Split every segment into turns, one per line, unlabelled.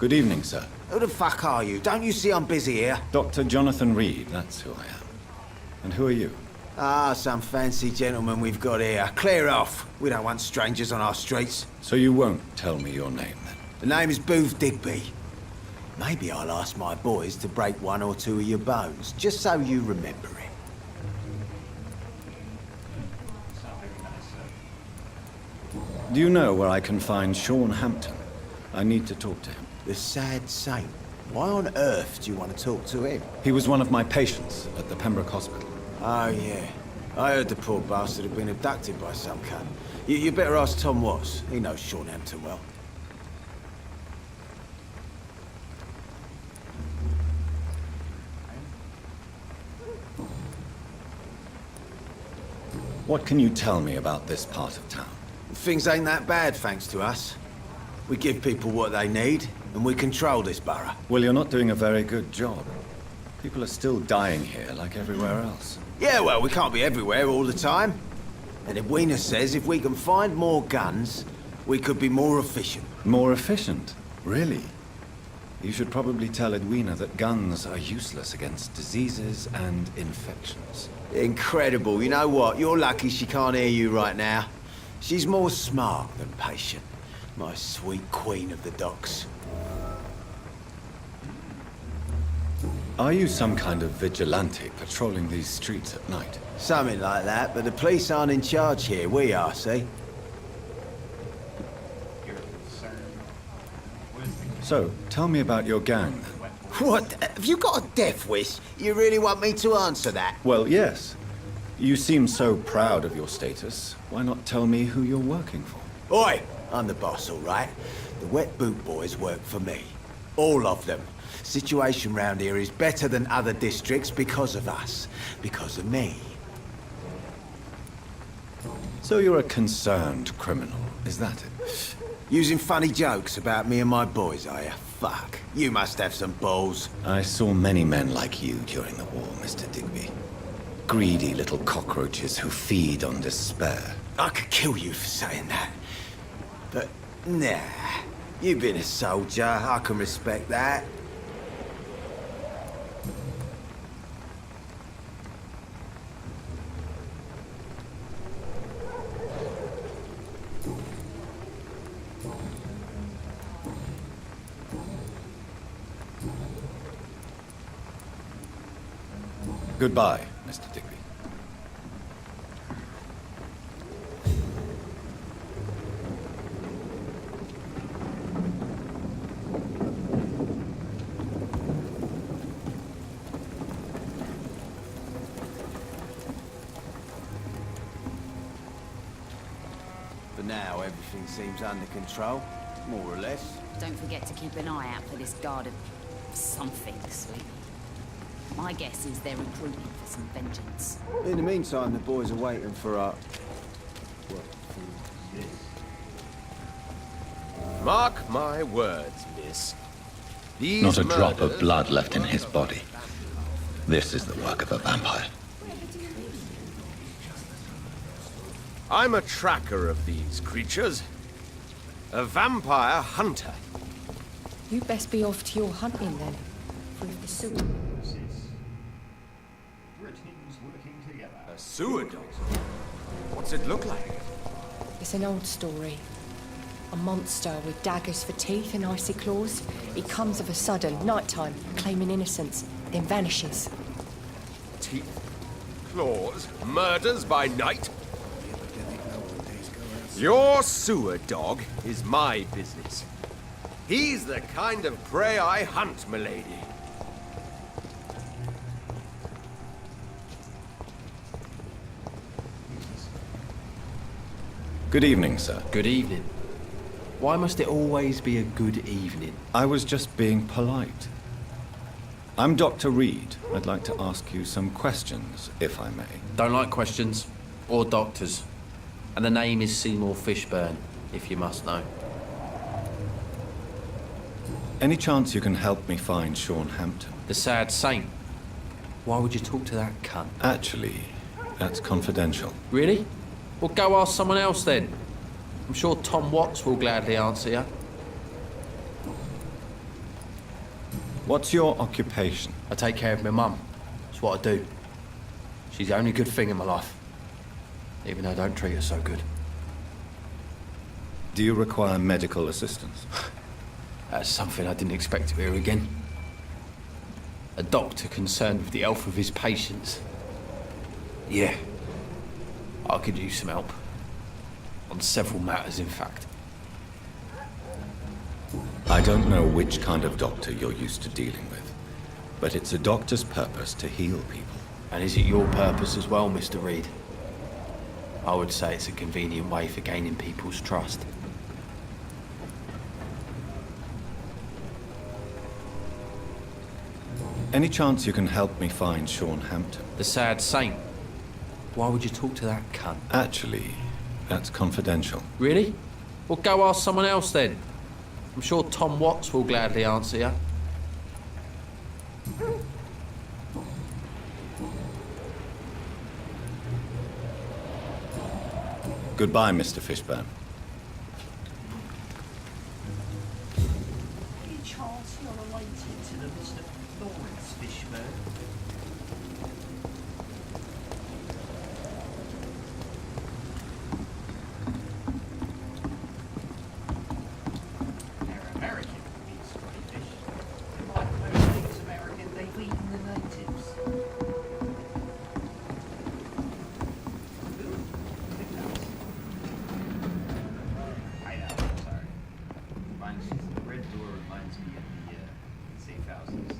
Good evening, sir.
Who the fuck are you? Don't you see I'm busy here?
Dr. Jonathan Reed, that's who I am. And who are you?
Ah, some fancy gentleman we've got here. Clear off. We don't want strangers on our streets.
So you won't tell me your name, then?
The name is Booth Digby. Maybe I'll ask my boys to break one or two of your bones, just so you remember it.
Do you know where I can find Sean Hampton? I need to talk to him.
The sad saint. Why on earth do you want to talk to him?
He was one of my patients at the Pembroke Hospital.
Oh, yeah. I heard the poor bastard had been abducted by some cunt. You better ask Tom Watts. He knows Sean Hampton well.
What can you tell me about this part of town?
Things ain't that bad, thanks to us. We give people what they need, and we control this borough.
Well, you're not doing a very good job. People are still dying here like everywhere else.
Yeah, well, we can't be everywhere all the time. And Edwina says if we can find more guns, we could be more efficient.
More efficient? Really? You should probably tell Edwina that guns are useless against diseases and infections.
Incredible. You know what? You're lucky she can't hear you right now. She's more smart than patient. My sweet queen of the docks.
Are you some kind of vigilante patrolling these streets at night?
Something like that, but the police aren't in charge here. We are, see?
So, tell me about your gang, then.
What? Have you got a death wish? You really want me to answer that?
Well, yes. You seem so proud of your status. Why not tell me who you're working for?
Oi! I'm the boss, all right? The Wet Boot Boys work for me. All of them. Situation round here is better than other districts because of us. Because of me.
So you're a concerned criminal, is that it?
Using funny jokes about me and my boys, are you? Fuck. You must have some balls.
I saw many men like you during the war, Mr. Digby. Greedy little cockroaches who feed on despair.
I could kill you for saying that. But, nah. You've been a soldier. I can respect that.
Goodbye, Mr. Digby.
For now, everything seems under control, more or less.
Don't forget to keep an eye out for this guard of something sleeping. My guess is they're recruiting for some vengeance.
In the meantime, the boys are waiting for our...
Mark my words, miss. These
Not a drop of
murders-
blood left in his body. This is the work of a vampire.
I'm a tracker of these creatures. A vampire hunter.
You best be off to your hunting then. For the suit.
A sewer dog. What's it look like?
It's an old story. A monster with daggers for teeth and icy claws. He comes of a sudden, nighttime, claiming innocence, then vanishes.
Teeth, claws, murders by night? Your sewer dog is my business. He's the kind of prey I hunt, milady.
Good evening, sir.
Good evening. Why must it always be a good evening?
I was just being polite. I'm Dr. Reed. I'd like to ask you some questions, if I may.
Don't like questions or doctors. And the name is Seymour Fishburne, if you must know.
Any chance you can help me find Sean Hampton?
The sad saint. Why would you talk to that cunt?
Actually, that's confidential.
Really? Well, go ask someone else then. I'm sure Tom Watts will gladly answer you.
What's your occupation?
I take care of my mum. That's what I do. She's the only good thing in my life. Even though I don't treat her so good.
Do you require medical assistance?
That's something I didn't expect to hear again. A doctor concerned with the health of his patients. Yeah. I could use some help. On several matters, in fact.
I don't know which kind of doctor you're used to dealing with, but it's a doctor's purpose to heal people.
And is it your purpose as well, Mr. Reed? I would say it's a convenient way for gaining people's trust.
Any chance you can help me find Sean Hampton?
The sad saint. Why would you talk to that cunt?
Actually, that's confidential.
Really? Well, go ask someone else then. I'm sure Tom Watts will gladly answer you.
Goodbye, Mr. Fishburne.
Any chance you're related to the Mr. Lawrence Fishburne? They're American, these crayfish. Like most things American, they've eaten the natives. I know, sorry. The red door reminds me of the safe houses.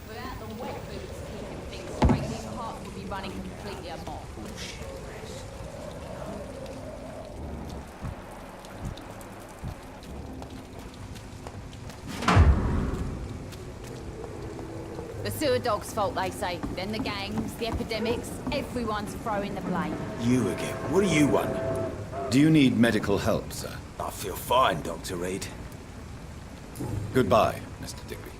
Without the wet boots keeping things straight, these carts would be running completely amok. The sewer dog's fault, they say. Then the gangs, the epidemics, everyone's throwing the blame.
You again. What do you want?
Do you need medical help, sir?
I feel fine, Dr. Reed.
Goodbye, Mr. Digby.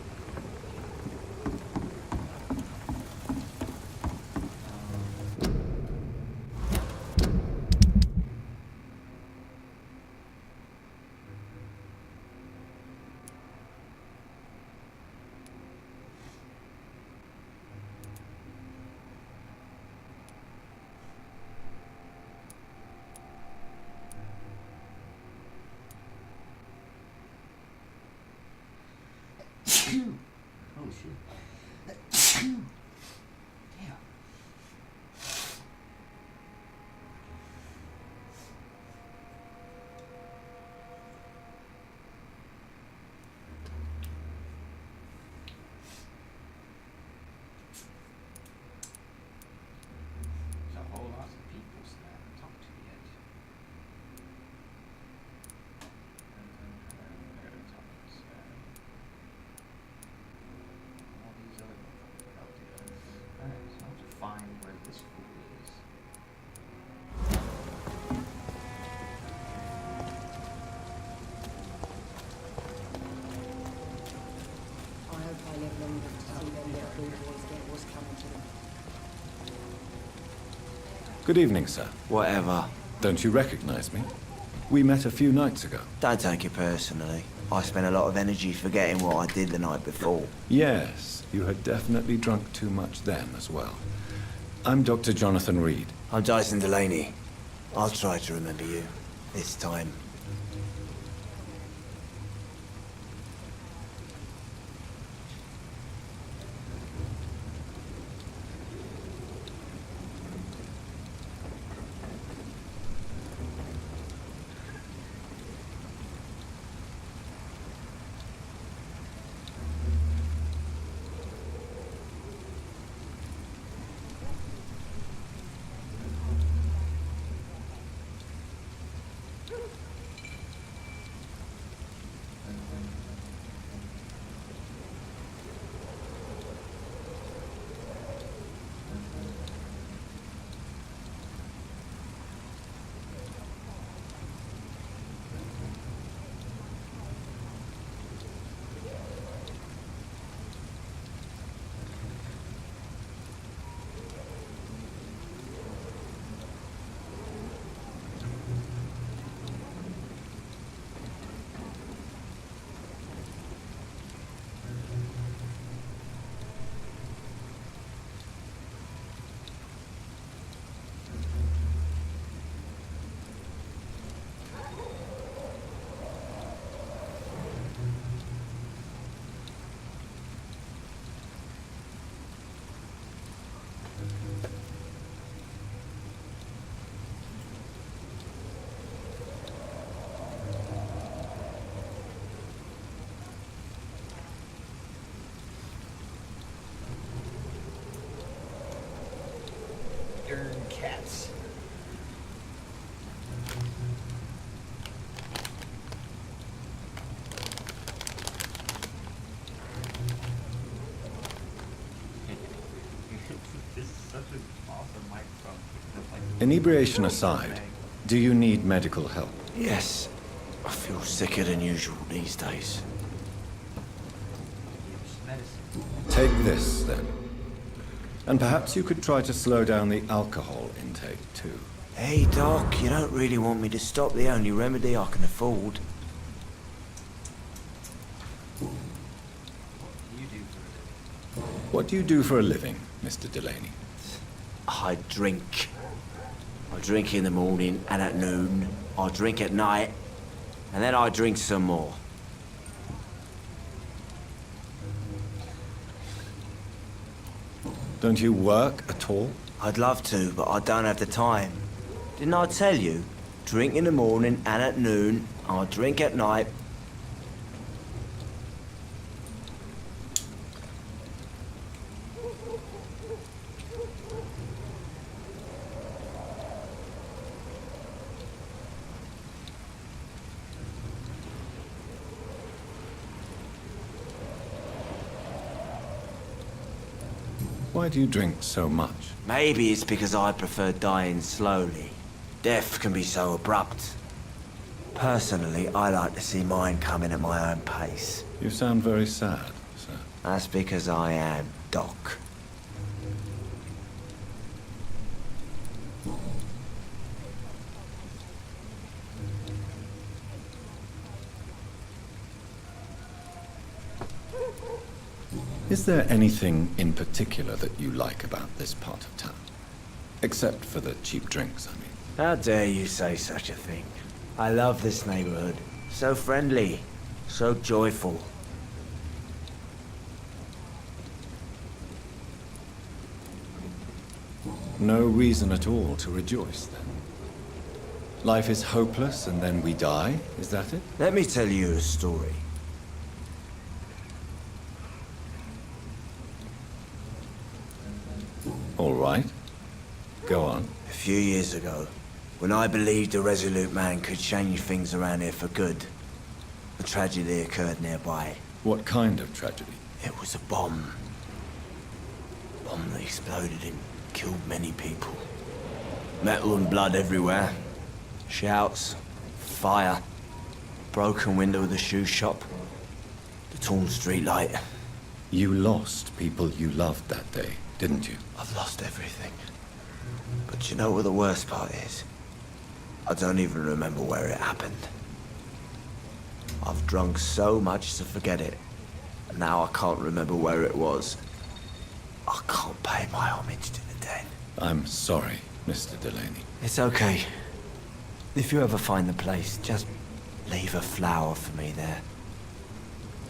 Oh shit. Damn. There's a whole lot of people still haven't talked to yet. this fool is.
I hope I live long enough to see them little blue boys get what's coming to them.
Good evening, sir.
Whatever.
Don't you recognize me? We met a few nights ago.
Don't take it personally. I spent a lot of energy forgetting what I did the night before.
Yes, you had definitely drunk too much then as well. I'm Dr. Jonathan Reed.
I'm Jason Delaney. I'll try to remember you. This time.
Darn cats. This is such an awesome microphone. Like,
Inebriation aside, do you need medical help?
Yes. I feel sicker than usual these days.
gives medicine.
Take this, then. And perhaps you could try to slow down the alcohol intake, too.
Hey, Doc, you don't really want me to stop the only remedy I can afford.
What do you do for a living?
What do you do for a living, Mr. Delaney?
I drink. I drink in the morning and at noon. I drink at night. And then I drink some more.
Don't you work at all?
I'd love to, but I don't have the time. Didn't I tell you? Drink in the morning and at noon. I drink at night.
Why do you drink so much?
Maybe it's because I prefer dying slowly. Death can be so abrupt. Personally, I like to see mine coming at my own pace.
You sound very sad, sir.
That's because I am Doc.
Is there anything in particular that you like about this part of town? Except for the cheap drinks, I mean.
How dare you say such a thing? I love this neighborhood. So friendly, so joyful.
No reason at all to rejoice, then. Life is hopeless and then we die, is that it?
Let me tell you a story.
All right. Go on.
A few years ago, when I believed a resolute man could change things around here for good, a tragedy occurred nearby.
What kind of tragedy?
It was a bomb. Bomb that exploded in killed many people. Metal and blood everywhere. Shouts, fire, broken window of the shoe shop, the torn street light.
You lost people you loved that day, didn't you?
I've lost everything. But you know what the worst part is? I don't even remember where it happened. I've drunk so much to forget it. And now I can't remember where it was. I can't pay my homage to the dead.
I'm sorry, Mr. Delaney.
It's okay. If you ever find the place, just leave a flower for me there.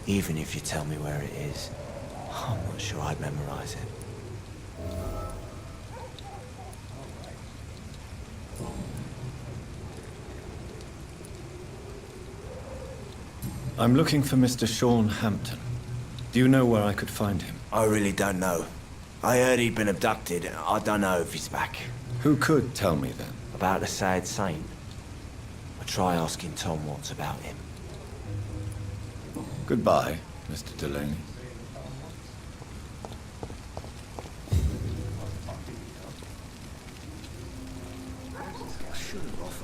Even if you tell me where it is. I'm not sure I'd memorize it.
I'm looking for Mr. Sean Hampton. Do you know where I could find him?
I really don't know. I heard he'd been abducted. I don't know if he's back.
Who could tell me then?
About the sad saint? I'll try asking Tom what's about him.
Goodbye, Mr. Delaney.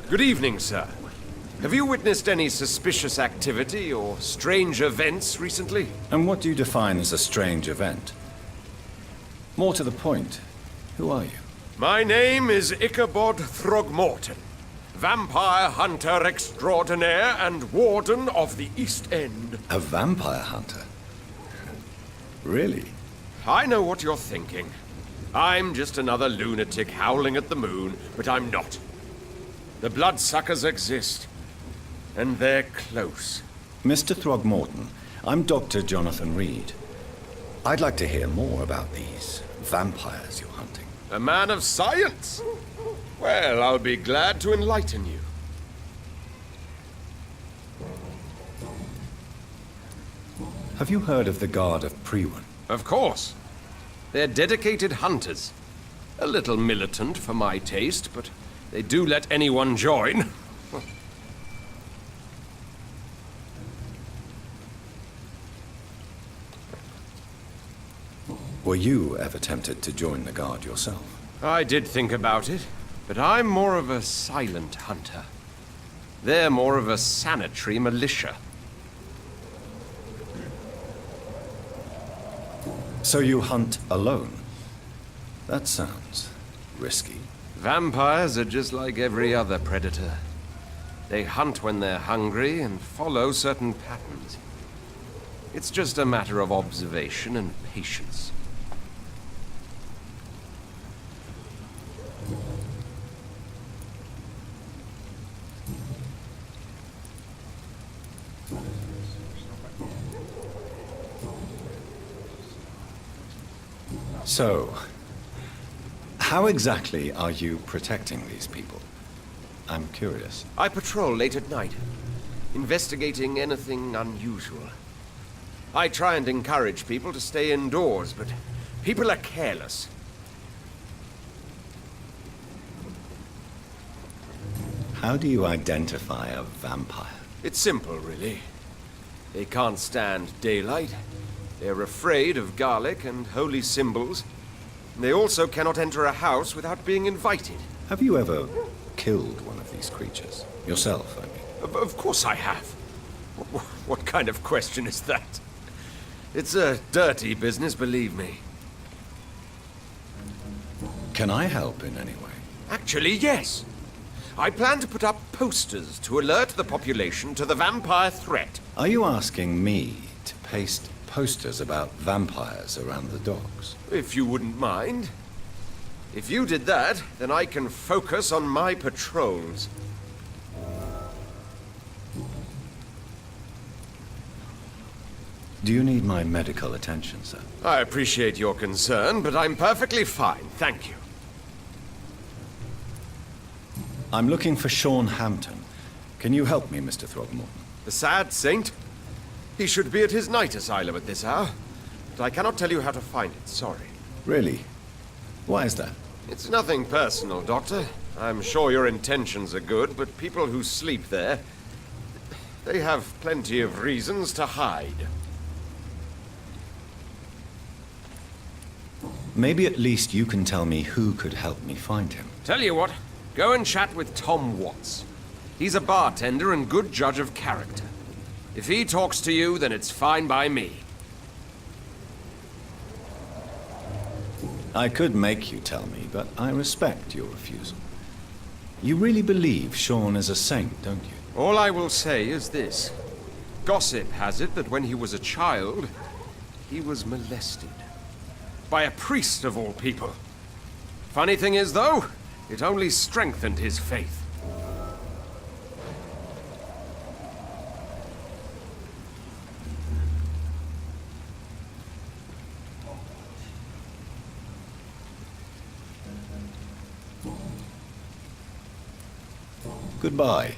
Good evening, sir. Have you witnessed any suspicious activity or strange events recently?
And what do you define as a strange event? More to the point, who are you?
My name is Ichabod Throgmorton, vampire hunter extraordinaire and warden of the East End.
A vampire hunter? Really?
I know what you're thinking. I'm just another lunatic howling at the moon, but I'm not. The bloodsuckers exist, and they're close.
Mr. Throgmorton, I'm Dr. Jonathan Reed. I'd like to hear more about these vampires you're hunting.
A man of science? Well, I'll be glad to enlighten you.
Have you heard of the Guard of Priwen?
Of course. They're dedicated hunters. A little militant for my taste, but they do let anyone join.
Were you ever tempted to join the Guard yourself?
I did think about it, but I'm more of a silent hunter. They're more of a sanitary militia.
So you hunt alone? That sounds risky.
Vampires are just like every other predator. They hunt when they're hungry and follow certain patterns. It's just a matter of observation and patience.
So, how exactly are you protecting these people? I'm curious.
I patrol late at night, investigating anything unusual. I try and encourage people to stay indoors, but people are careless.
How do you identify a vampire?
It's simple, really. They can't stand daylight. They're afraid of garlic and holy symbols. They also cannot enter a house without being invited.
Have you ever killed one of these creatures? Yourself, I mean.
Of course I have. What kind of question is that? It's a dirty business, believe me.
Can I help in any way?
Actually, yes. I plan to put up posters to alert the population to the vampire threat.
Are you asking me to paste posters about vampires around the docks?
If you wouldn't mind. If you did that, then I can focus on my patrols.
Do you need my medical attention, sir?
I appreciate your concern, but I'm perfectly fine, thank you.
I'm looking for Sean Hampton. Can you help me, Mr. Throgmorton?
The sad saint? He should be at his night asylum at this hour. But I cannot tell you how to find it, sorry.
Really? Why is that?
It's nothing personal, Doctor. I'm sure your intentions are good, but people who sleep there, they have plenty of reasons to hide.
Maybe at least you can tell me who could help me find him.
Tell you what, go and chat with Tom Watts. He's a bartender and good judge of character. If he talks to you, then it's fine by me.
I could make you tell me, but I respect your refusal. You really believe Sean is a saint, don't you?
All I will say is this. Gossip has it that when he was a child, he was molested. By a priest of all people. Funny thing is, though, it only strengthened his faith.
Goodbye,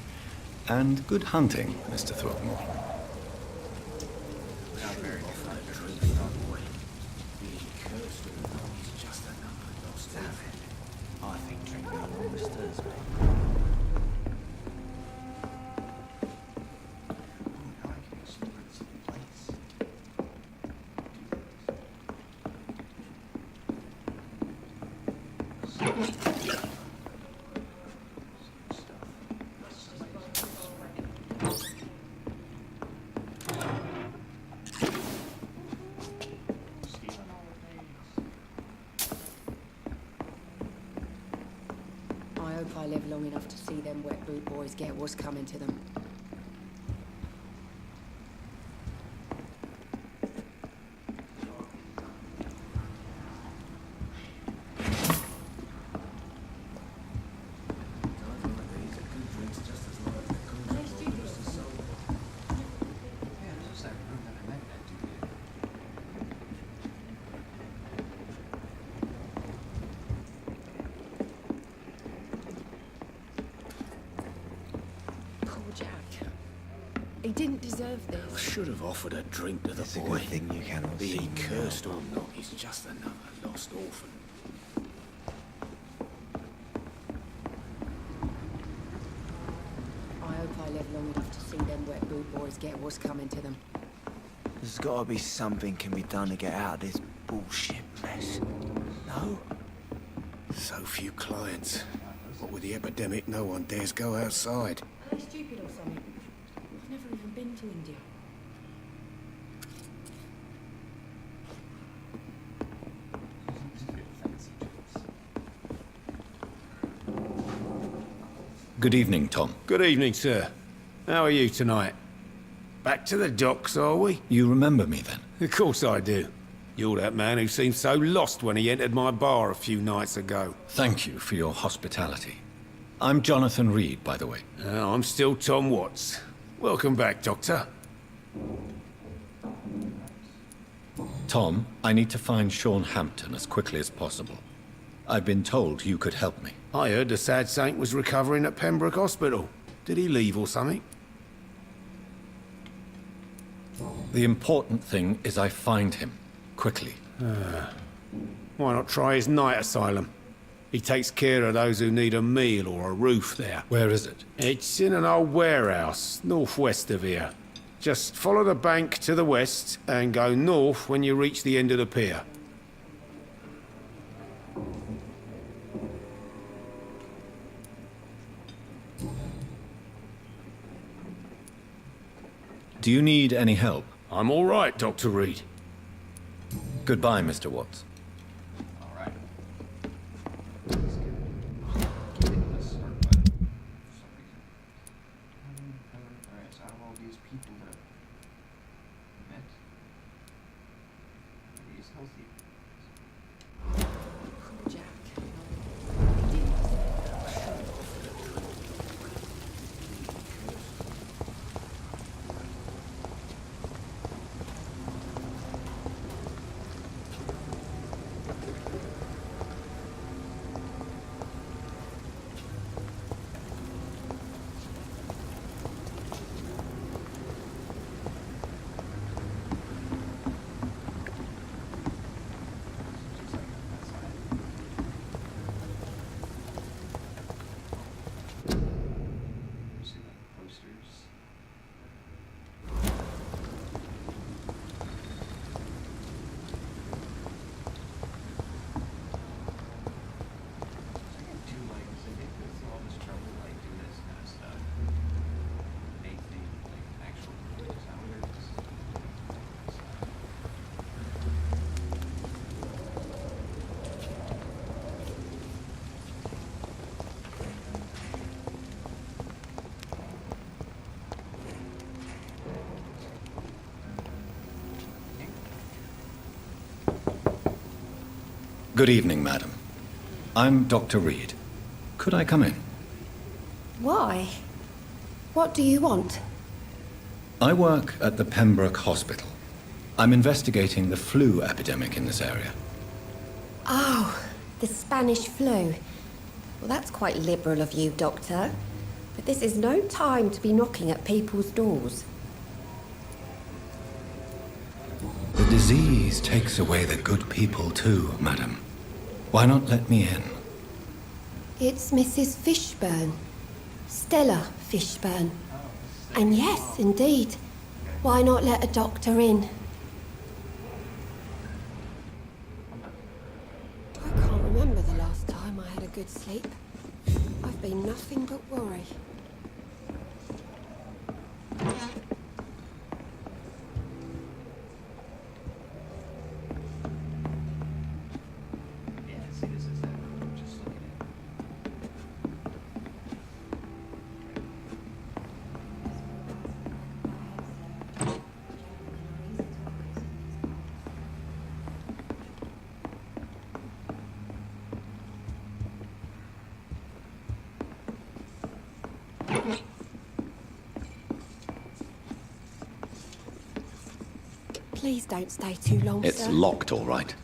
and good hunting, Mr. Throckmorton.
I think drinking almost stirs me.
I hope I live long enough to see them wet boot boys get what's coming to them. He didn't deserve this.
Should have offered a drink to the
It's a
boy.
good thing you cannot
Be
see
he
me
cursed
now.
or not, he's just another lost orphan.
I hope I live long enough to see them wet boot boys get what's coming to them.
There's gotta be something can be done to get out of this bullshit mess. No?
So few clients. What with the epidemic, no one dares go outside.
Are they stupid or something? I've never even been to India.
Good evening, Tom.
Good evening, sir. How are you tonight? Back to the docks, are we?
You remember me then?
Of course I do. You're that man who seemed so lost when he entered my bar a few nights ago.
Thank you for your hospitality. I'm Jonathan Reed, by the way.
I'm still Tom Watts. Welcome back, Doctor.
Tom, I need to find Sean Hampton as quickly as possible. I've been told you could help me.
I heard the sad saint was recovering at Pembroke Hospital. Did he leave or something?
The important thing is I find him, quickly.
Why not try his night asylum? He takes care of those who need a meal or a roof there.
Where is it?
It's in an old warehouse, northwest of here. Just follow the bank to the west and go north when you reach the end of the pier.
Do you need any help?
I'm all right, Dr. Reed.
Goodbye, Mr. Watts.
Alright. Give it the start button for some reason. Alright, so out of all these people that I've met, maybe he's healthy.
Jack. He didn't
Good evening, madam. I'm Dr. Reed. Could I come in?
Why? What do you want?
I work at the Pembroke Hospital. I'm investigating the flu epidemic in this area.
Oh, the Spanish flu. Well, that's quite liberal of you, Doctor. But this is no time to be knocking at people's doors.
The disease takes away the good people too, madam. Why not let me in?
It's Mrs. Fishburne. Stella Fishburne. And yes, indeed. Why not let a doctor in? I can't remember the last time I had a good sleep. I've been nothing but worry. Please don't stay too long,
It's
sir.
locked, all right.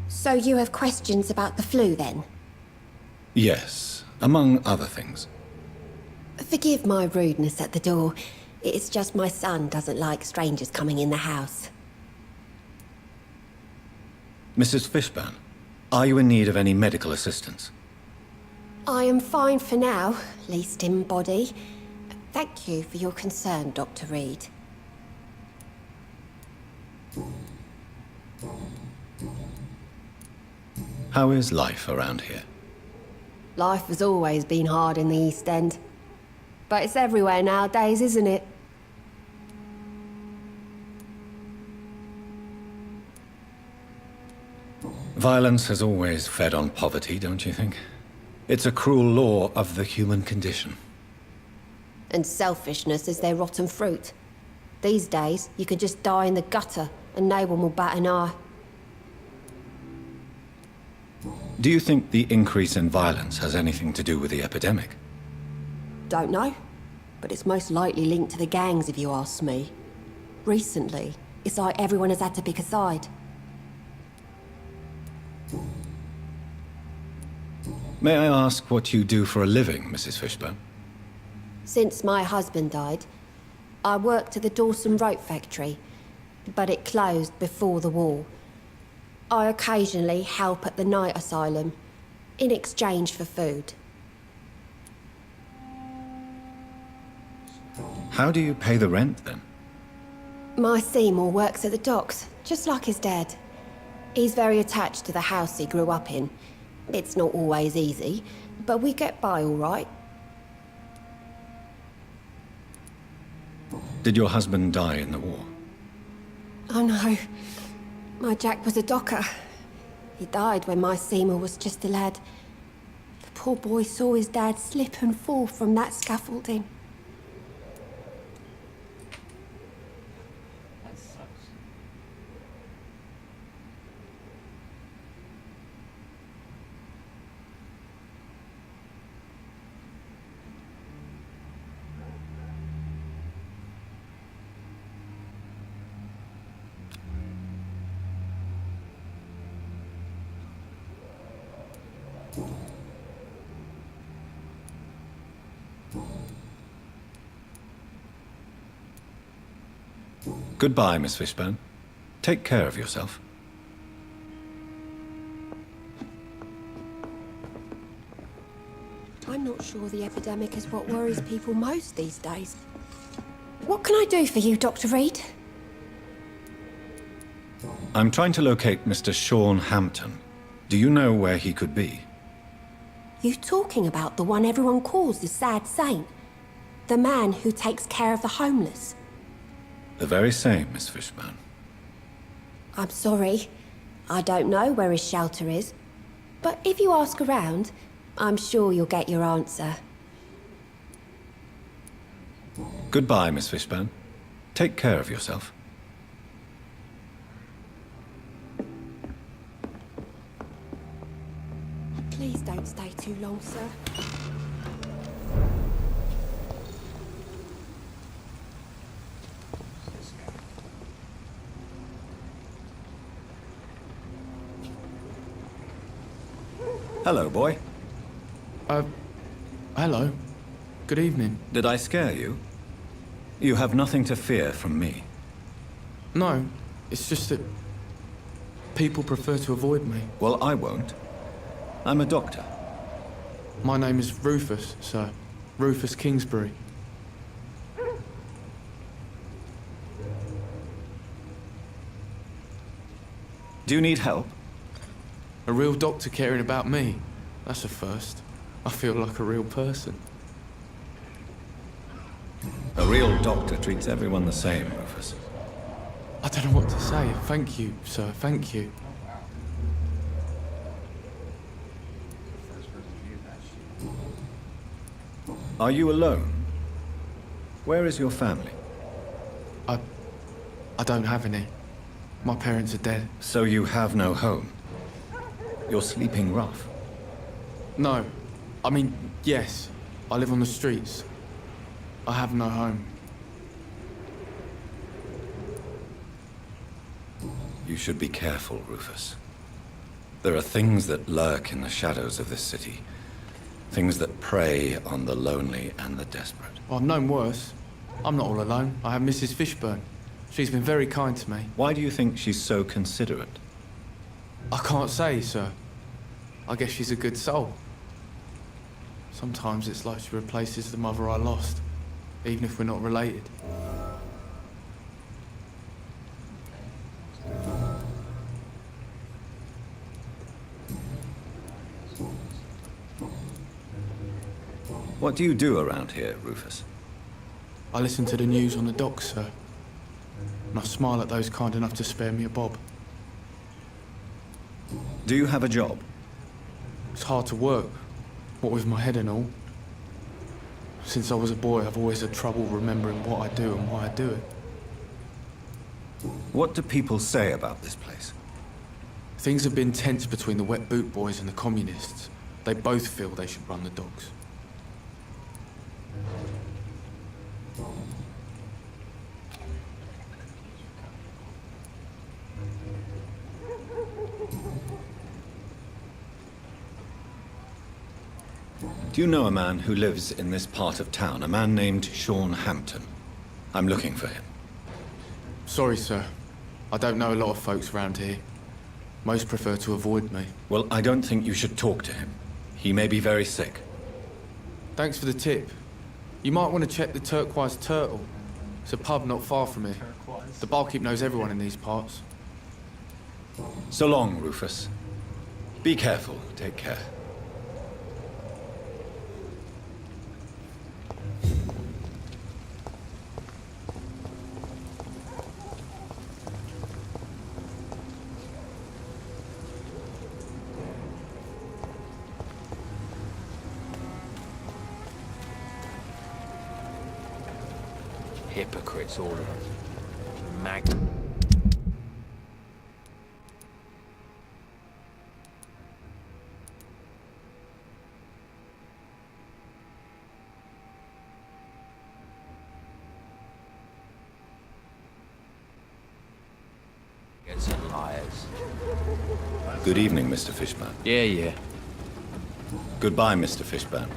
So you have questions about the flu, then?
Yes, among other things.
Forgive my rudeness at the door. It's just my son doesn't like strangers coming in the house.
Mrs. Fishburne, are you in need of any medical assistance?
I am fine for now, least in body. Thank you for your concern, Dr. Reed.
How is life around here?
Life has always been hard in the East End. But it's everywhere nowadays, isn't it?
Violence has always fed on poverty, don't you think? It's a cruel law of the human condition.
And selfishness is their rotten fruit. These days, you can just die in the gutter and no one will bat an eye.
Do you think the increase in violence has anything to do with the epidemic?
Don't know, but it's most likely linked to the gangs if you ask me. Recently, it's like everyone has had to pick a side.
May I ask what you do for a living, Mrs. Fishburne?
Since my husband died, I worked at the Dawson Rope factory, but it closed before the war. I occasionally help at the night asylum, in exchange for food.
How do you pay the rent, then?
My Seymour works at the docks, just like his dad. He's very attached to the house he grew up in. It's not always easy, but we get by all right.
Did your husband die in the war?
Oh no, my Jack was a docker. He died when my Seymour was just a lad. The poor boy saw his dad slip and fall from that scaffolding.
That sucks.
Goodbye, Miss Fishburne. Take care of yourself.
I'm not sure the epidemic is what worries people most these days. What can I do for you, Dr. Reed?
I'm trying to locate Mr. Sean Hampton. Do you know where he could be?
You talking about the one everyone calls the sad saint? The man who takes care of the homeless?
The very same, Miss Fishburne.
I'm sorry. I don't know where his shelter is. But if you ask around, I'm sure you'll get your answer.
Goodbye, Miss Fishburne. Take care of yourself.
Please don't stay too long, sir.
Hello, boy.
Hello. Good evening.
Did I scare you? You have nothing to fear from me.
No, it's just that people prefer to avoid me.
Well, I won't. I'm a doctor.
My name is Rufus, sir. Rufus Kingsbury.
Do you need help?
A real doctor caring about me. That's a first. I feel like a real person.
A real doctor treats everyone the same, Rufus.
I don't know what to say. Thank you, sir. Thank you.
Are you alone? Where is your family?
I don't have any. My parents are dead.
So you have no home? You're sleeping rough.
No. I mean, yes. I live on the streets. I have no home.
You should be careful, Rufus. There are things that lurk in the shadows of this city. Things that prey on the lonely and the desperate.
Well, I've known worse. I'm not all alone. I have Mrs. Fishburne. She's been very kind to me.
Why do you think she's so considerate?
I can't say, sir. I guess she's a good soul. Sometimes it's like she replaces the mother I lost, even if we're not related.
What do you do around here, Rufus?
I listen to the news on the docks, sir. And I smile at those kind enough to spare me a bob.
Do you have a job?
It's hard to work, what with my head and all. Since I was a boy, I've always had trouble remembering what I do and why I do it.
What do people say about this place?
Things have been tense between the wet boot boys and the communists. They both feel they should run the docks.
Do you know a man who lives in this part of town? A man named Sean Hampton. I'm looking for him.
Sorry, sir. I don't know a lot of folks around here. Most prefer to avoid me.
Well, I don't think you should talk to him. He may be very sick.
Thanks for the tip. You might want to check the Turquoise Turtle. It's a pub not far from here. The barkeep knows everyone in these parts.
So long, Rufus. Be careful. Take care.
Hypocrites, all of them. And liars.
Good evening, Mr. Fishburne.
Yeah.
Goodbye, Mr. Fishburne.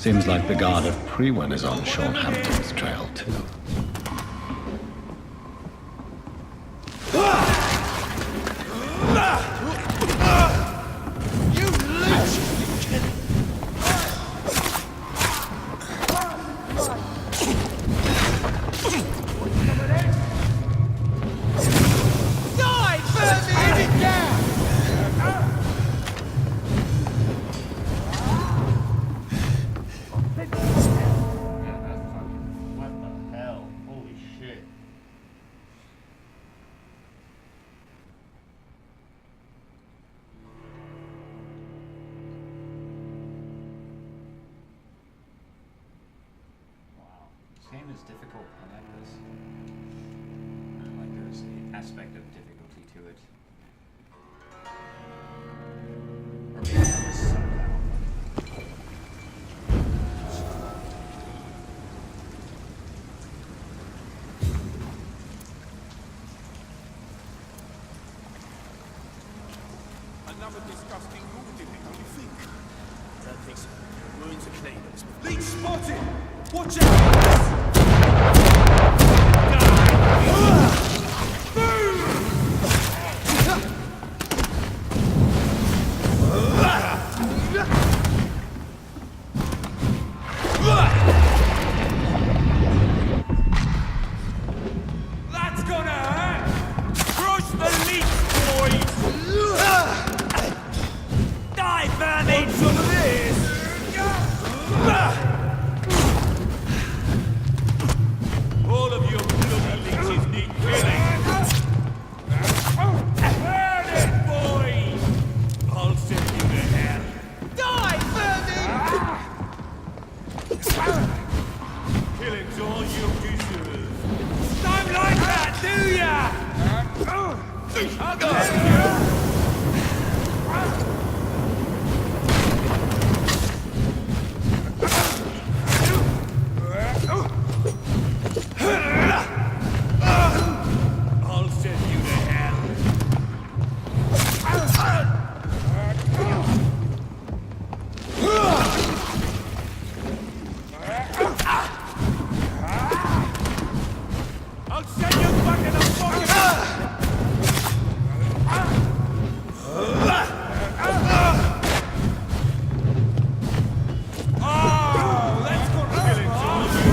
Seems like the guard of Prewin is on Sean Hampton's trail, too.
This game is difficult. I like this. I like there's an aspect of difficulty to it. Or maybe I was sucked out.
Another disgusting wound in it, don't you think? I don't think so. Wounds are clean. Leech spotted! Watch out! That's gonna hurt! Crush the leech, boys! Die, vermin! Want some of this? All of you bloody leeches need killing. Burn it, boys! I'll send you to hell. Die, vermin! Killing's all you deserve. Don't like that, do ya? I'll go. I'll send you to hell. I'll send you back in the fucking... Oh, let's go killing all you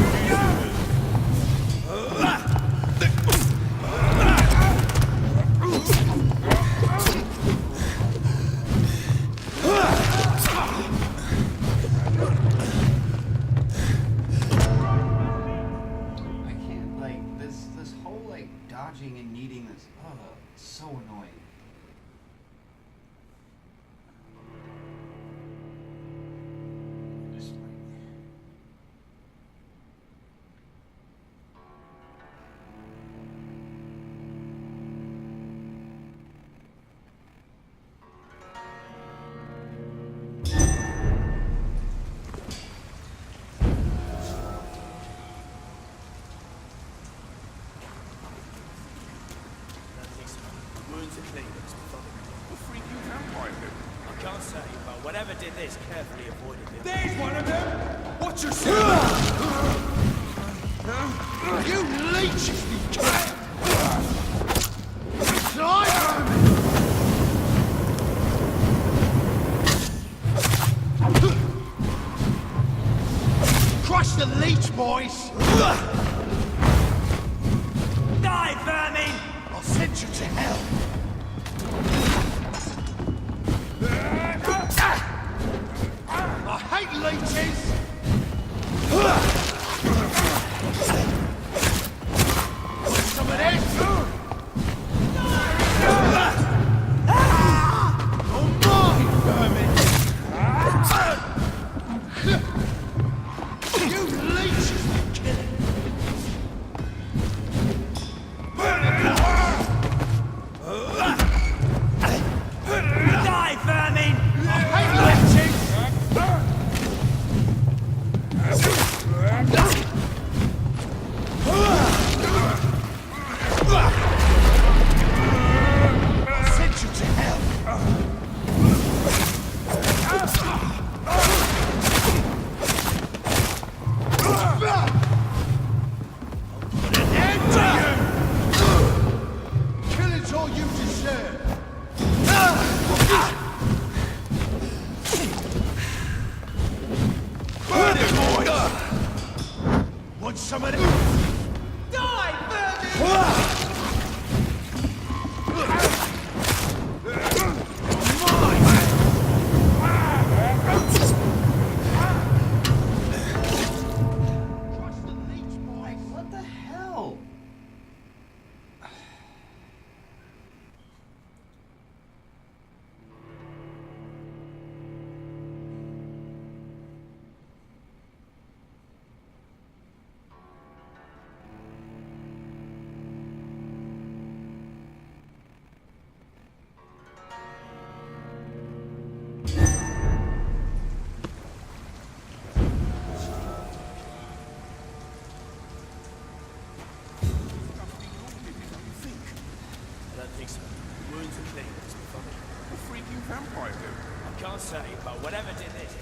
I can't, like, this whole, like, dodging and needing this, it's so annoying. Just, like...
Wounds are clean. What freak you vampire do? I can't say, but whatever did this carefully avoided him. There's one of them! Watch yourself! You leeches! Crush the leech, boys! Die, vermin! I'll send you to hell! I hate leeches! Want some of this? Oh my, vermin! You leeches will kill it! vampire do? I can't say, but whatever did this,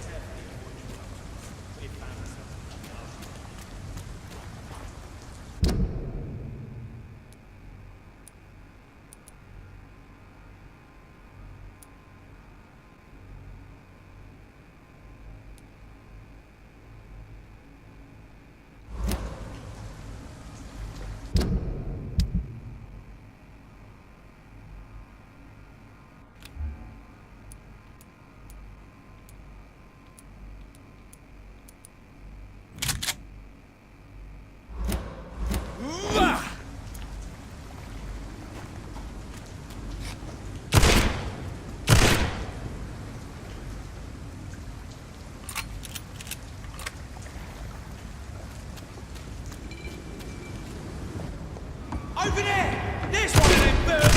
over there! There's one of them birds!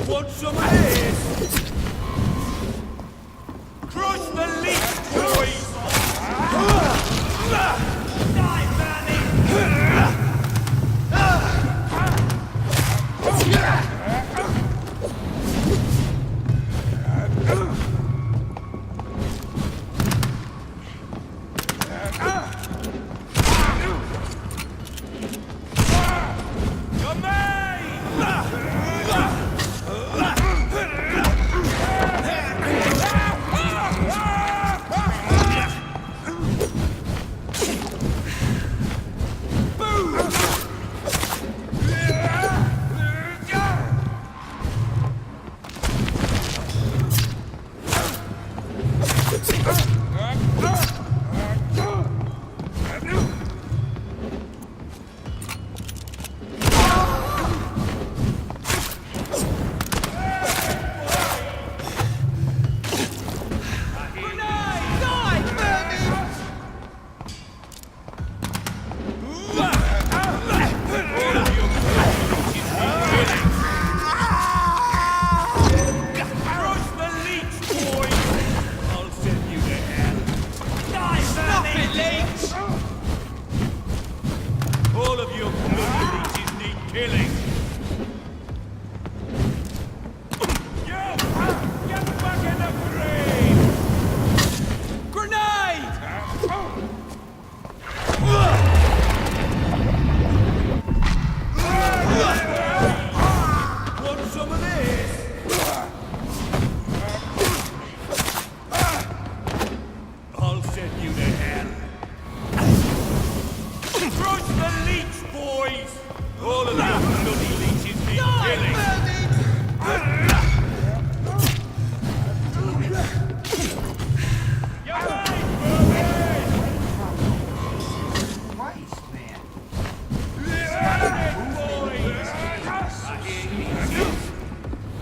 Want some of this? Crush the leech, boys!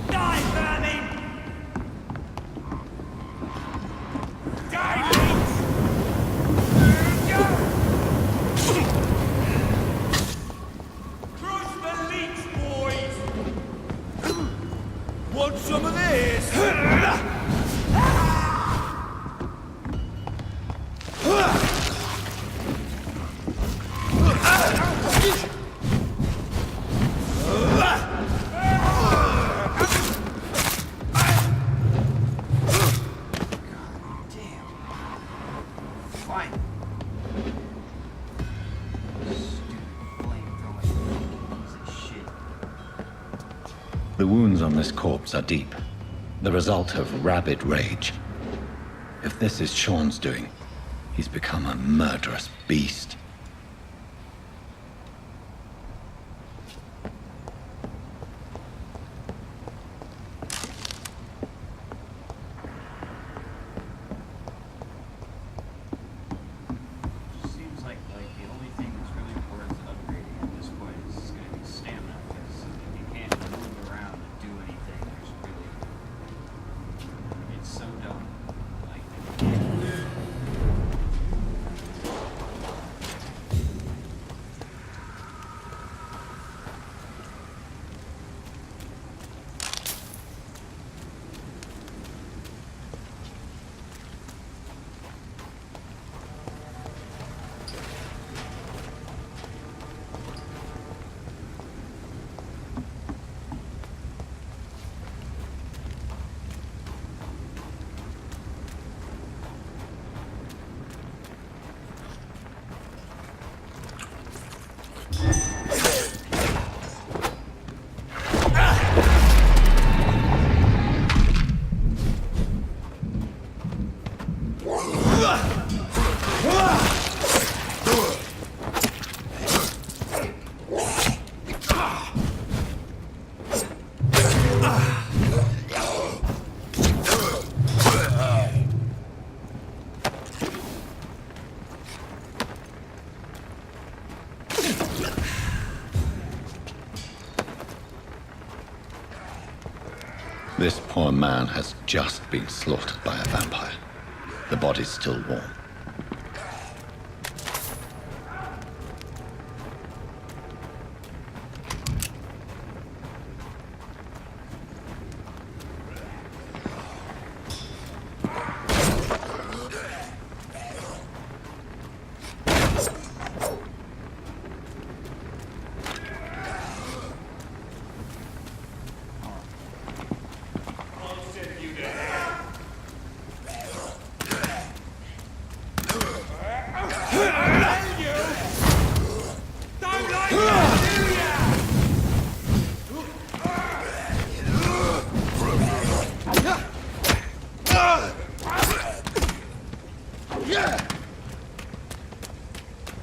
Die, Manny! Want some of this?
The wounds on this corpse are deep, the result of rabid rage. If this is Sean's doing, he's become a murderous beast.
Seems like the only thing that's really worth upgrading at this point is going to be stamina, because if you can't move around and do anything, there's really
This poor man has just been slaughtered by a vampire. The body's still warm.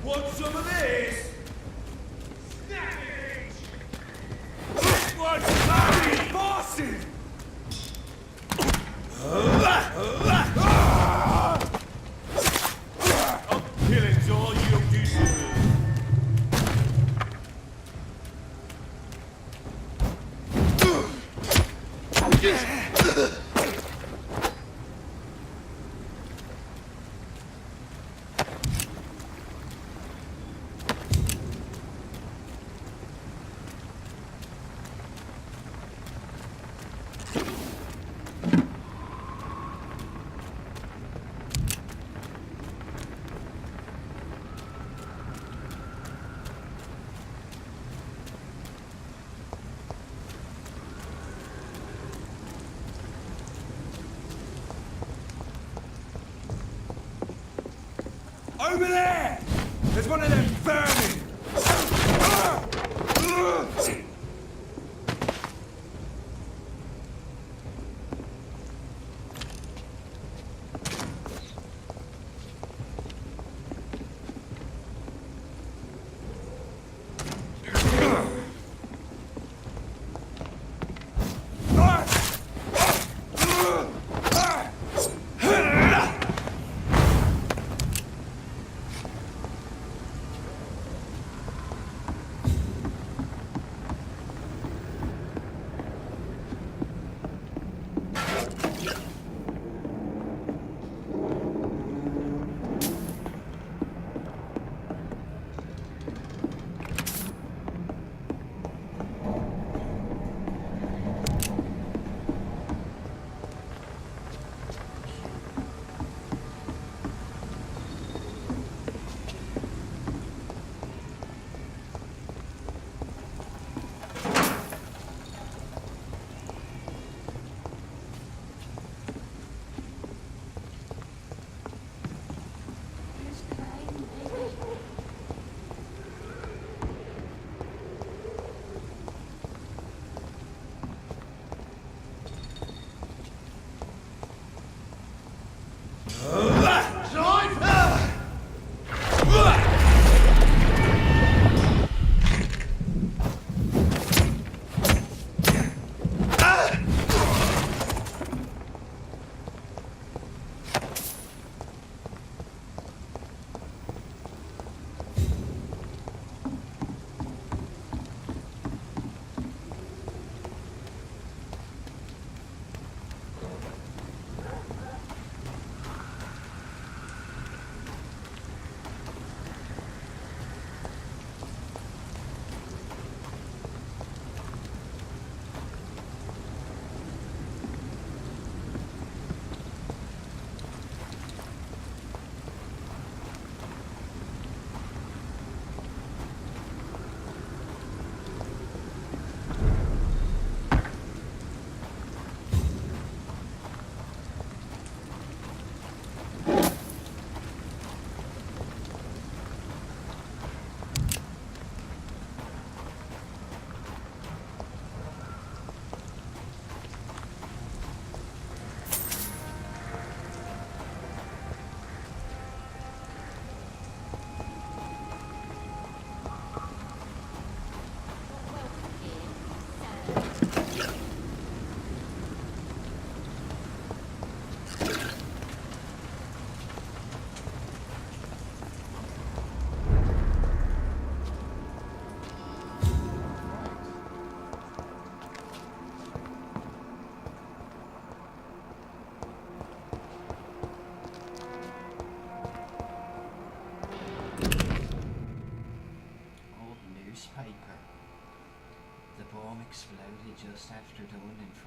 Want some of this? Snappage! What's that? Bosses! I'm killing all you deserve. Over there! There's one of them vermin!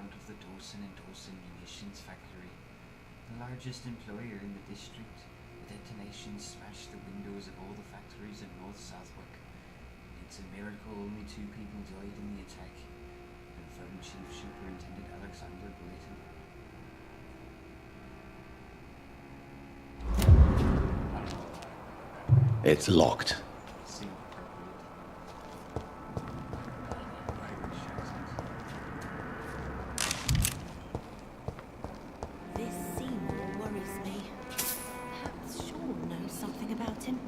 front of the Dawson and Dawson munitions factory, the largest employer in the district. The detonation smashed the windows of all the factories in North Southwark. It's a miracle only 2 people died in the attack, confirmed Chief Superintendent Alexander Blayton.
It's locked.
Seemed appropriate. Irish accent.
This Seymour worries me. Perhaps Sean knows something about him.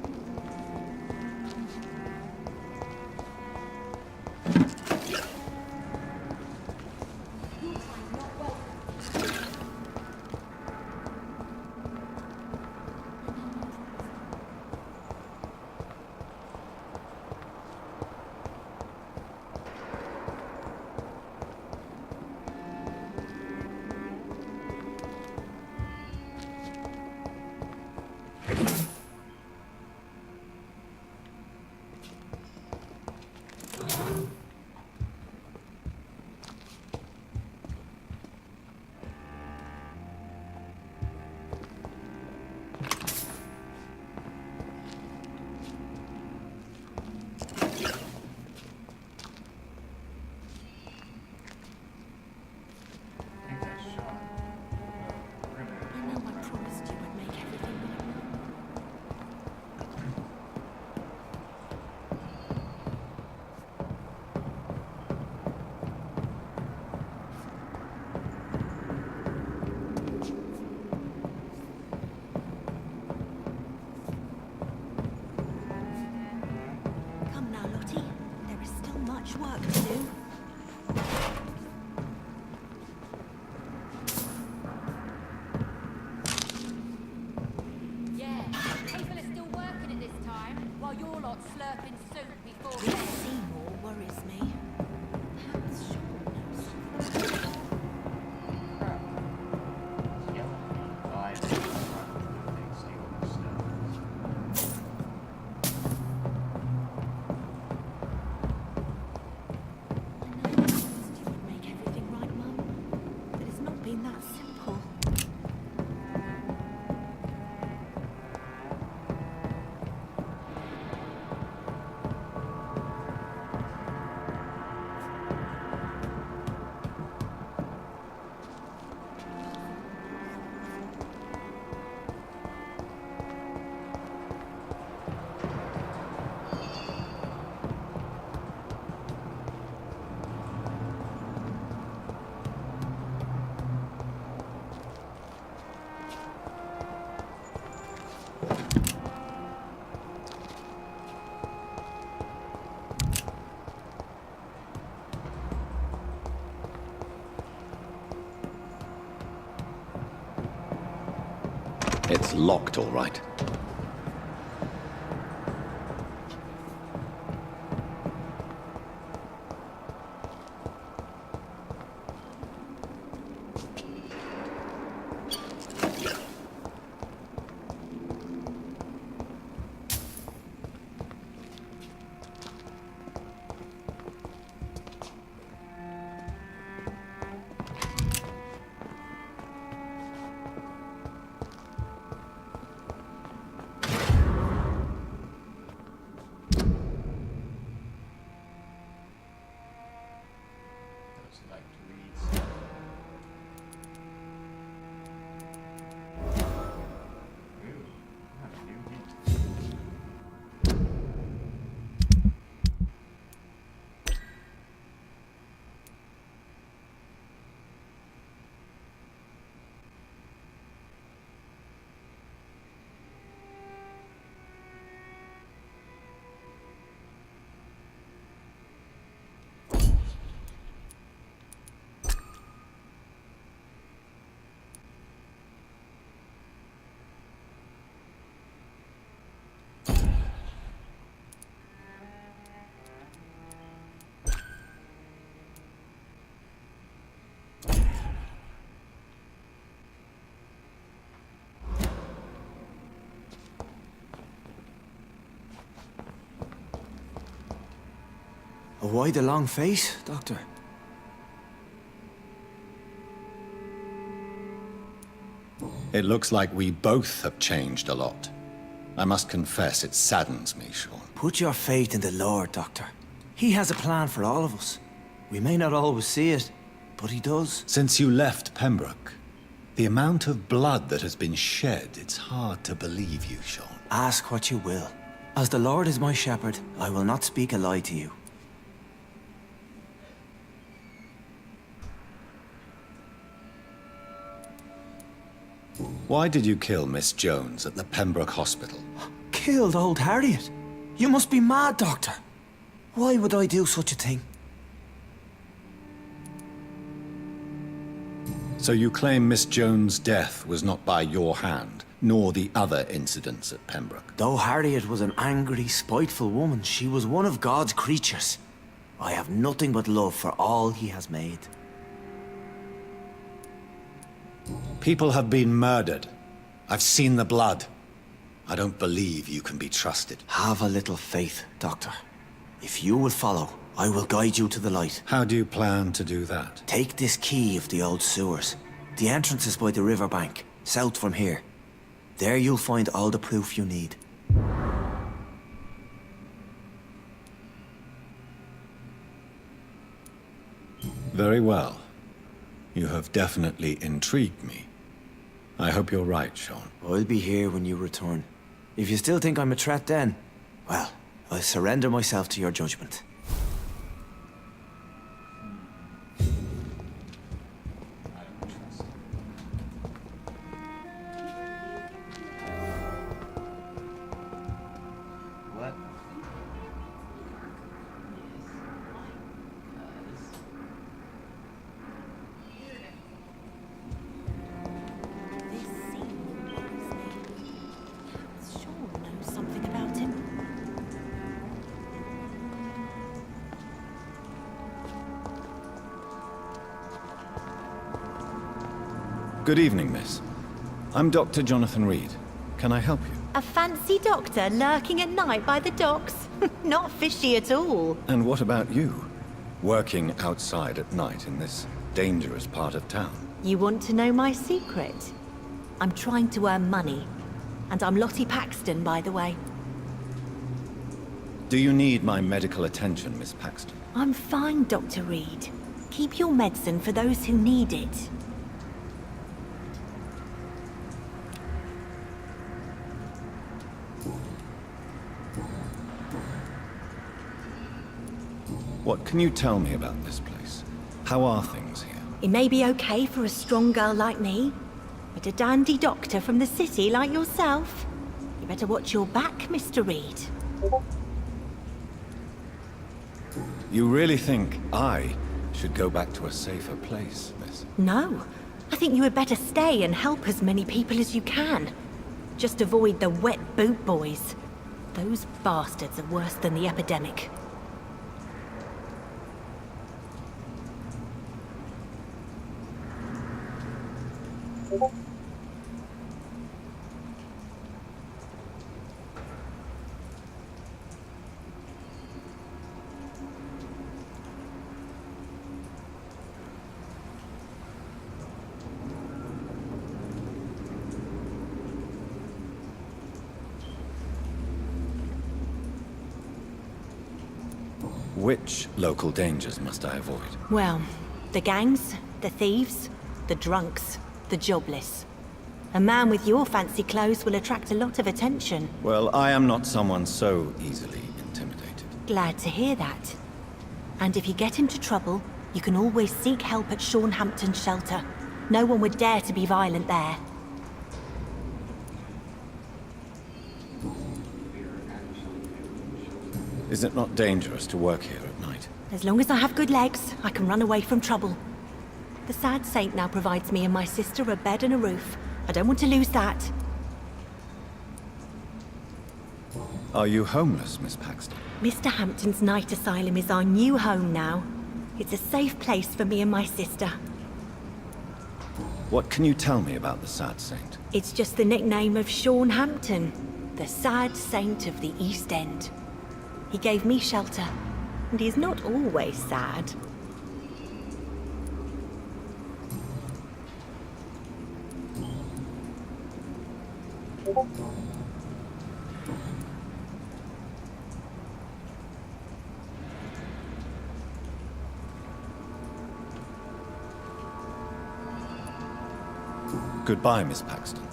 I think that's Sean. Perimeter.
I know I promised you I'd make everything right. Come now, Lottie. There is still much work to do.
Yeah, people are still working at this time, while you're lot slurping soup before
This
bed.
Seymour worries me. Perhaps Sean knows something.
Yellow vibe in front of the big steel stones.
I know I promised you would make everything right, Mum. But it's not been that simple.
It's locked, all right.
Those who like to read stuff. Ooh, not a new hint.
Why the long face, Doctor?
It looks like we both have changed a lot. I must confess, it saddens me, Sean.
Put your faith in the Lord, Doctor. He has a plan for all of us. We may not always see it, but he does.
Since you left Pembroke, the amount of blood that has been shed, it's hard to believe you, Sean.
Ask what you will. As the Lord is my shepherd, I will not speak a lie to you.
Why did you kill Miss Jones at the Pembroke Hospital?
Killed old Harriet? You must be mad, Doctor. Why would I do such a thing?
So you claim Miss Jones' death was not by your hand, nor the other incidents at Pembroke?
Though Harriet was an angry, spiteful woman, she was one of God's creatures. I have nothing but love for all he has made.
People have been murdered. I've seen the blood. I don't believe you can be trusted.
Have a little faith, Doctor. If you will follow, I will guide you to the light.
How do you plan to do that?
Take this key of the old sewers. The entrance is by the riverbank, south from here. There you'll find all the proof you need.
Very well. You have definitely intrigued me. I hope you're right, Sean.
I'll be here when you return. If you still think I'm a threat then, well, I'll surrender myself to your judgment.
What?
This scene worries me. Sean knows something about him.
Good evening, miss. I'm Dr. Jonathan Reed. Can I help you?
A fancy doctor lurking at night by the docks? Not fishy at all.
And what about you? Working outside at night in this dangerous part of town?
You want to know my secret? I'm trying to earn money. And I'm Lottie Paxton, by the way.
Do you need my medical attention, Miss Paxton?
I'm fine, Dr. Reed. Keep your medicine for those who need it.
What can you tell me about this place? How are things here?
It may be okay for a strong girl like me, but a dandy doctor from the city like yourself, you better watch your back, Mr. Reed.
You really think I should go back to a safer place, miss?
No, I think you had better stay and help as many people as you can. Just avoid the wet boot boys. Those bastards are worse than the epidemic.
Which local dangers must I avoid?
Well, the gangs, the thieves, the drunks, the jobless. A man with your fancy clothes will attract a lot of attention.
Well, I am not someone so easily intimidated.
Glad to hear that. And if you get into trouble, you can always seek help at Hampton's shelter. No one would dare to be violent there.
Is it not dangerous to work here at night?
As long as I have good legs, I can run away from trouble. The sad saint now provides me and my sister a bed and a roof. I don't want to lose that.
Are you homeless, Miss Paxton?
Mr. Hampton's night asylum is our new home now. It's a safe place for me and my sister.
What can you tell me about the Sad Saint?
It's just the nickname of Sean Hampton, the sad saint of the East End. He gave me shelter, and he's not always sad.
Goodbye, Miss Paxton.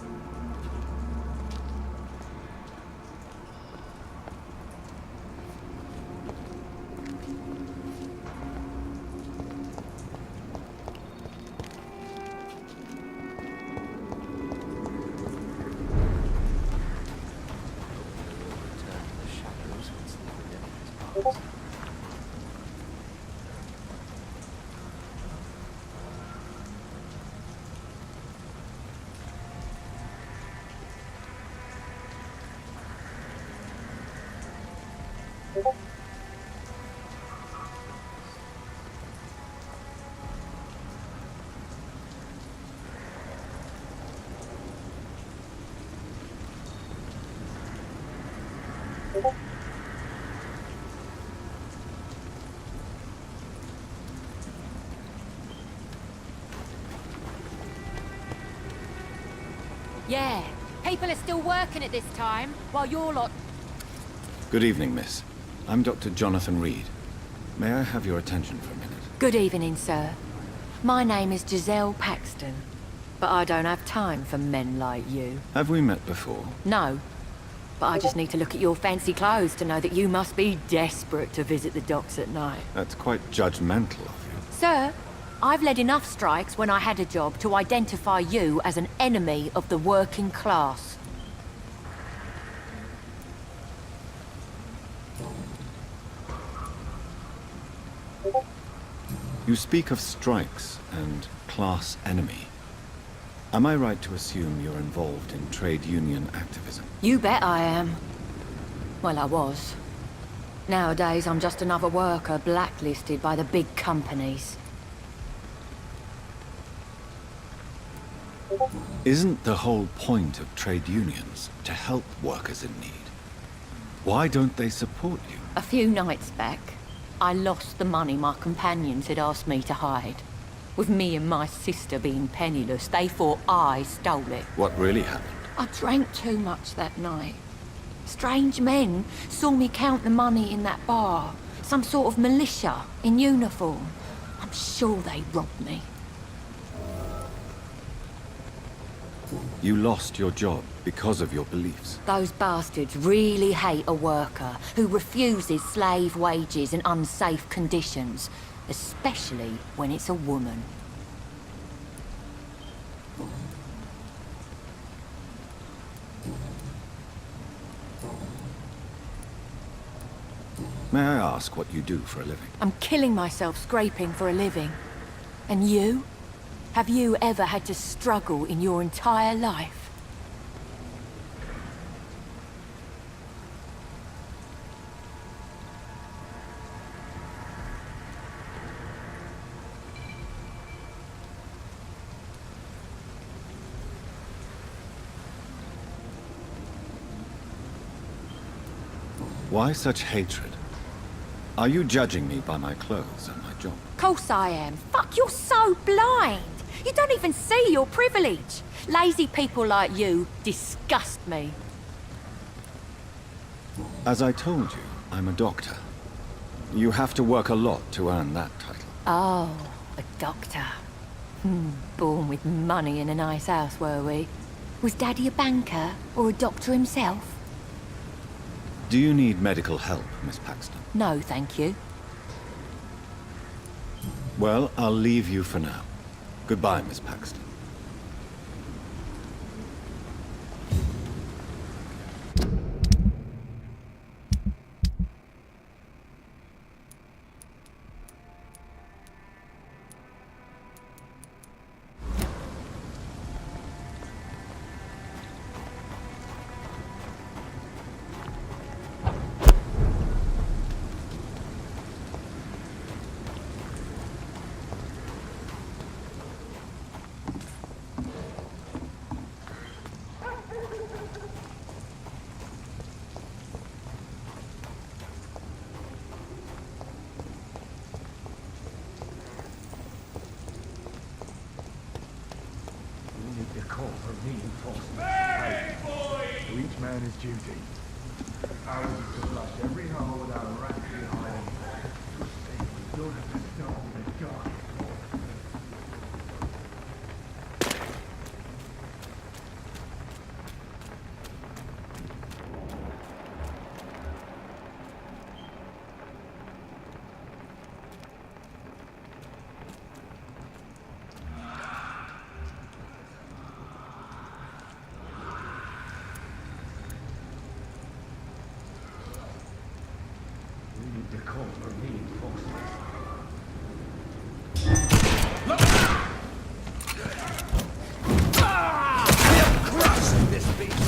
Yeah, people are still working at this time, while you're lot...
Good evening, miss. I'm Dr. Jonathan Reed. May I have your attention for a minute?
Good evening, sir. My name is Giselle Paxton, but I don't have time for men like you.
Have we met before?
No, but I just need to look at your fancy clothes to know that you must be desperate to visit the docks at night.
That's quite judgmental of you.
Sir, I've led enough strikes when I had a job to identify you as an enemy of the working class.
You speak of strikes and class enemy. Am I right to assume you're involved in trade union activism?
You bet I am. Well, I was. Nowadays, I'm just another worker blacklisted by the big companies.
Isn't the whole point of trade unions to help workers in need? Why don't they support you?
A few nights back, I lost the money my companions had asked me to hide. With me and my sister being penniless, they thought I stole it.
What really happened?
I drank too much that night. Strange men saw me count the money in that bar. Some sort of militia in uniform. I'm sure they robbed me.
You lost your job because of your beliefs.
Those bastards really hate a worker who refuses slave wages and unsafe conditions, especially when it's a woman.
May I ask what you do for a living?
I'm killing myself scraping for a living. And you? Have you ever had to struggle in your entire life?
Why such hatred? Are you judging me by my clothes and my job?
Course I am. Fuck, you're so blind. You don't even see your privilege. Lazy people like you disgust me.
As I told you, I'm a doctor. You have to work a lot to earn that title.
Oh, a doctor. Born with money in a nice house, were we? Was Daddy a banker or a doctor himself?
Do you need medical help, Miss Paxton?
No, thank you.
Well, I'll leave you for now. Goodbye, Miss Paxton.
Hey, boys!
To each man his duty. Ours is to flush every hole without a rat behind. We don't have to stop in the dark. The call for reinforcements.
Crush this beast!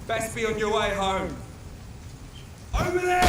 Best be on your way home. Over there!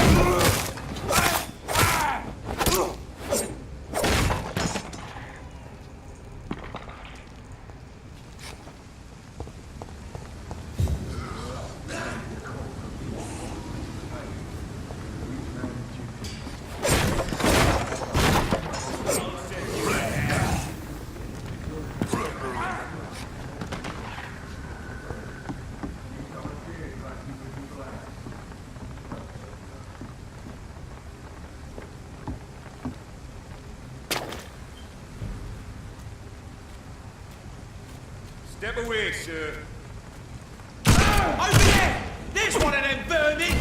Step away, sir. Over there! There's one of them vermin!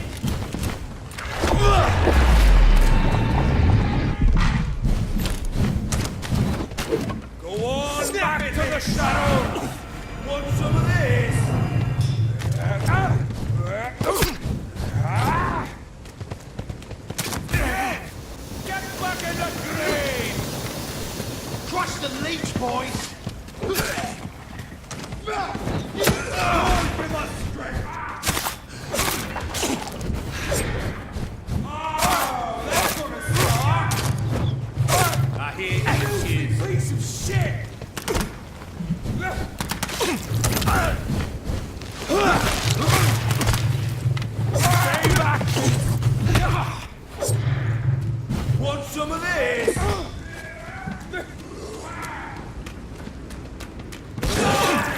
Go on, back to the shadows! Want some of this? Get back in the grave! Crush the leech, boys! I hear you, piece of shit! Stay back! Want some of this?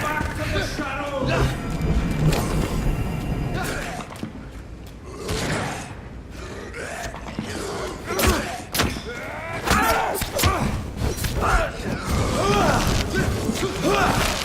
Back to the shadows! Huh!